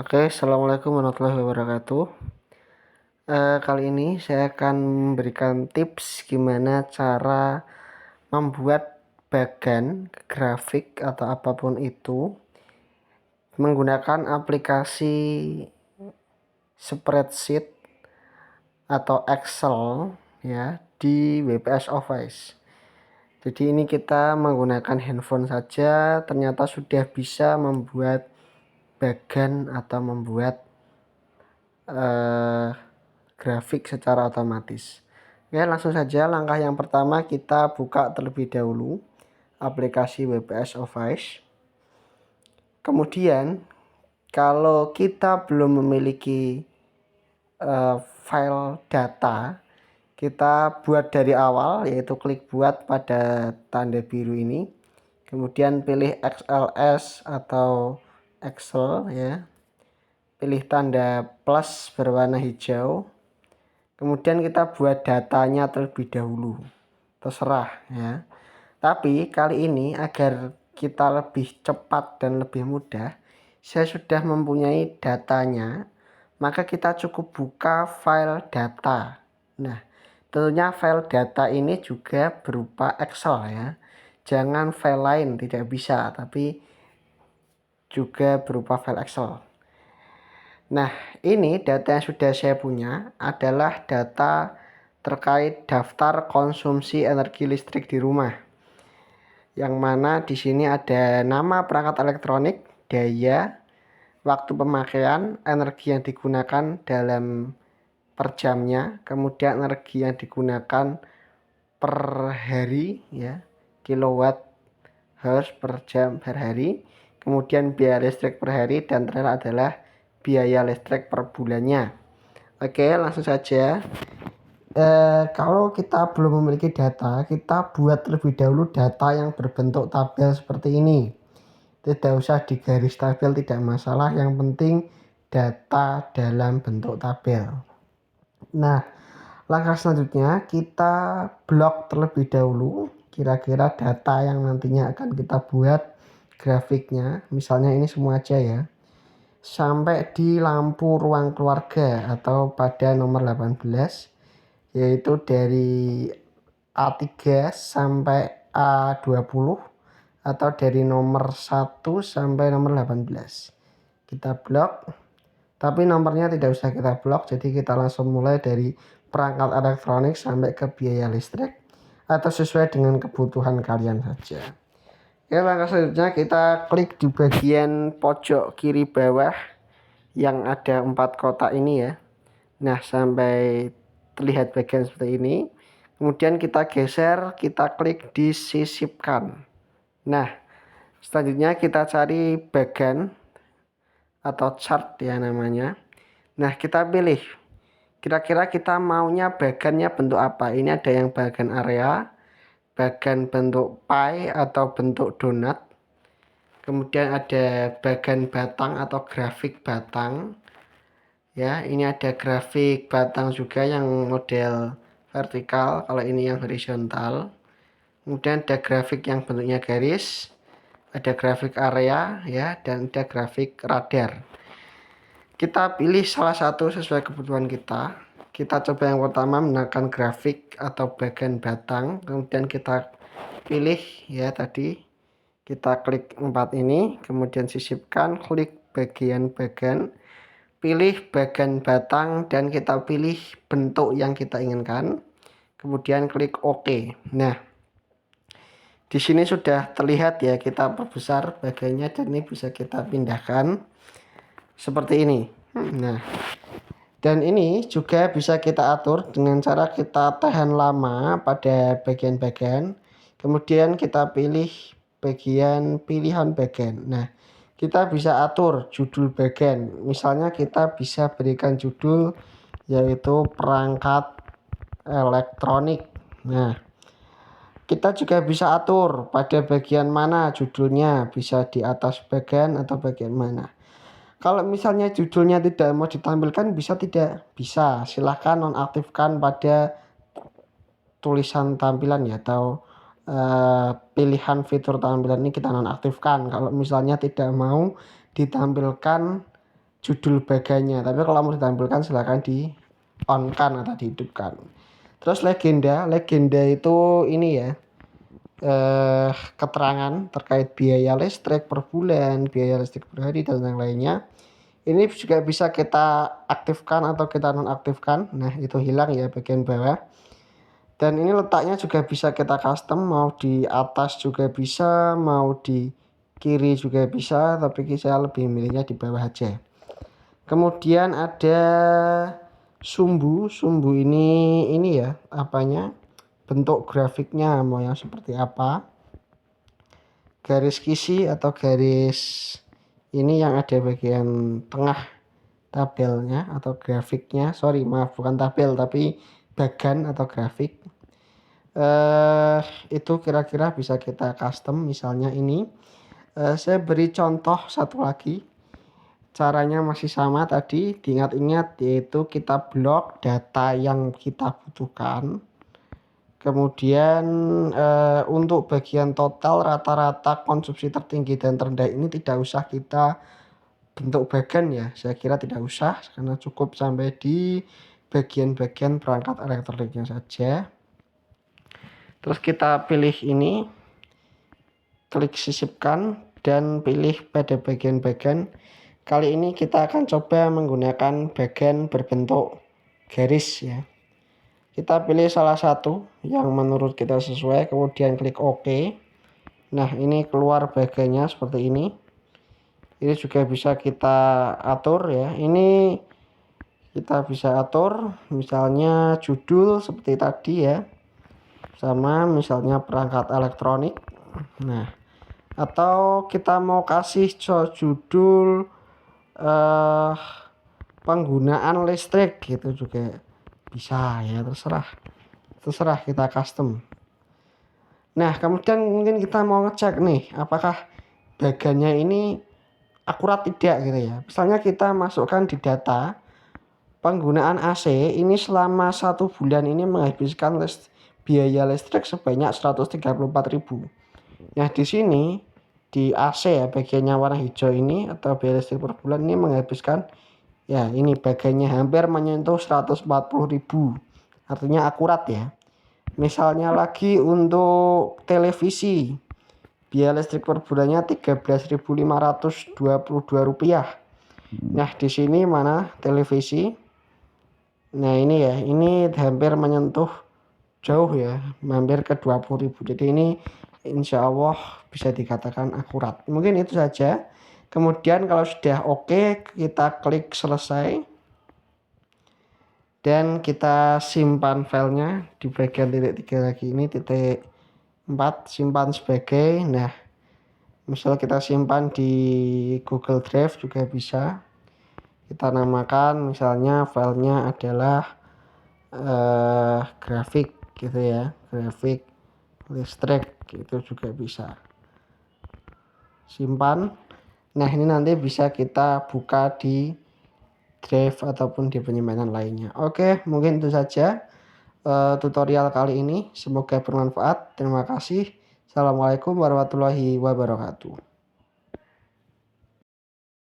Oke, assalamualaikum warahmatullahi wabarakatuh. Kali ini saya akan memberikan tips gimana cara membuat bagan grafik atau apapun itu menggunakan aplikasi spreadsheet atau Excel ya di WPS Office. Jadi ini kita menggunakan handphone saja ternyata sudah bisa membuat bagan atau membuat grafik secara otomatis. Oke, langsung saja langkah yang pertama kita buka terlebih dahulu aplikasi WPS Office. Kemudian kalau kita belum memiliki file data, kita buat dari awal, yaitu klik buat pada tanda biru ini. Kemudian pilih XLS atau Excel ya. Pilih tanda plus berwarna hijau. Kemudian kita buat datanya terlebih dahulu. Terserah ya. Tapi kali ini agar kita lebih cepat dan lebih mudah, saya sudah mempunyai datanya, maka kita cukup buka file data. Nah, tentunya file data ini juga berupa Excel ya. Jangan file lain, tidak bisa, tapi juga berupa file Excel. Nah, ini data yang sudah saya punya adalah data terkait daftar konsumsi energi listrik di rumah. Yang mana di sini ada nama perangkat elektronik, daya, waktu pemakaian, energi yang digunakan dalam per jamnya, kemudian energi yang digunakan per hari ya, kilowatt hours per jam per hari, kemudian biaya listrik per hari, dan terakhir adalah biaya listrik per bulannya. Oke, langsung saja. Kalau kita belum memiliki data, kita buat terlebih dahulu data yang berbentuk tabel seperti ini. Tidak usah digaris tabel, tidak masalah, yang penting data dalam bentuk tabel. Nah, langkah selanjutnya kita blok terlebih dahulu kira-kira data yang nantinya akan kita buat grafiknya. Misalnya ini semua aja ya. Sampai di lampu ruang keluarga atau pada nomor 18, yaitu dari A3 sampai A20 atau dari nomor 1 sampai nomor 18. Kita blok, tapi nomornya tidak usah kita blok, jadi kita langsung mulai dari perangkat elektronik sampai ke biaya listrik atau sesuai dengan kebutuhan kalian saja. Ya, langkah selanjutnya kita klik di bagian pojok kiri bawah yang ada 4 kotak ini ya. Nah, sampai terlihat bagian seperti ini. Kemudian kita geser, kita klik disisipkan. Nah, selanjutnya kita cari bagan atau chart ya namanya. Nah, kita pilih. Kira-kira kita maunya bagannya bentuk apa? Ini ada yang bagan area, bagan bentuk pie atau bentuk donat. Kemudian ada bagan batang atau grafik batang. Ya, ini ada grafik batang juga yang model vertikal, kalau ini yang horizontal. Kemudian ada grafik yang bentuknya garis, ada grafik area ya, dan ada grafik radar. Kita pilih salah satu sesuai kebutuhan kita. Kita coba yang pertama menggunakan grafik atau bagan batang, kemudian kita pilih ya tadi, kita klik 4 ini, kemudian sisipkan, klik bagian bagan, pilih bagan batang, dan kita pilih bentuk yang kita inginkan, kemudian klik OK. Nah, di sini sudah terlihat ya, kita perbesar bagannya dan ini bisa kita pindahkan seperti ini. Nah, dan ini juga bisa kita atur dengan cara kita tahan lama pada bagian-bagian, kemudian kita pilih bagian pilihan bagian. Nah, kita bisa atur judul bagian. Misalnya kita bisa berikan judul yaitu perangkat elektronik. Nah, kita juga bisa atur pada bagian mana judulnya, bisa di atas bagian atau bagian mana. Kalau misalnya judulnya tidak mau ditampilkan, bisa tidak? Bisa, silahkan nonaktifkan pada tulisan tampilan ya, atau pilihan fitur tampilan ini kita nonaktifkan. Kalau misalnya tidak mau ditampilkan judul baganya. Tapi kalau mau ditampilkan silahkan di on kan atau dihidupkan. Terus legenda itu ini ya, keterangan terkait biaya listrik per bulan, biaya listrik per hari dan yang lainnya. Ini juga bisa kita aktifkan atau kita nonaktifkan. Nah, itu hilang ya bagian bawah. Dan ini letaknya juga bisa kita custom, mau di atas juga bisa, mau di kiri juga bisa, tapi saya lebih milihnya di bawah aja. Kemudian ada sumbu ini ya, apanya? Bentuk grafiknya mau yang seperti apa? Garis kisi atau garis ini yang ada bagian tengah tabelnya atau grafiknya. Sorry, maaf bukan tabel tapi bagan atau grafik. Itu kira-kira bisa kita custom, misalnya ini. Saya beri contoh satu lagi. Caranya masih sama tadi, diingat-ingat, yaitu kita blok data yang kita butuhkan. Kemudian untuk bagian total rata-rata konsumsi tertinggi dan terendah ini tidak usah kita bentuk bagan ya. Saya kira tidak usah karena cukup sampai di bagian-bagian perangkat elektroniknya saja. Terus kita pilih ini, klik sisipkan dan pilih pada bagian bagan. Kali ini kita akan coba menggunakan bagan berbentuk garis ya. Kita pilih salah satu yang menurut kita sesuai, kemudian klik OK. Nah, ini keluar bagannya seperti ini. Ini juga bisa kita atur ya. Ini kita bisa atur misalnya judul seperti tadi ya. Sama misalnya perangkat elektronik. Nah, atau kita mau kasih judul penggunaan listrik gitu juga bisa ya, terserah kita custom. Nah, kemudian mungkin kita mau ngecek nih apakah bagannya ini akurat tidak gitu ya. Misalnya kita masukkan di data penggunaan AC ini selama 1 bulan ini menghabiskan biaya listrik sebanyak 134.000. Nah, di sini di AC ya, bagiannya warna hijau ini atau biaya listrik per bulan ini menghabiskan ya, ini bagiannya hampir menyentuh 140.000. Artinya akurat ya. Misalnya lagi untuk televisi, biaya listrik per bulannya Rp13.522. Nah, di sini mana televisi? Nah, ini ya, ini hampir menyentuh jauh ya, hampir ke 20.000. Jadi ini insya Allah bisa dikatakan akurat. Mungkin itu saja. Kemudian kalau sudah oke, kita klik selesai. Dan kita simpan filenya di bagian titik 3 lagi ini, titik 4, simpan sebagai. Nah, misal kita simpan di Google Drive juga bisa. Kita namakan misalnya filenya adalah grafik gitu ya, grafik listrik gitu juga bisa. Simpan. Nah, ini nanti bisa kita buka di drive ataupun di penyimpanan lainnya. Oke, mungkin itu saja tutorial kali ini. Semoga bermanfaat. Terima kasih. Assalamualaikum warahmatullahi wabarakatuh.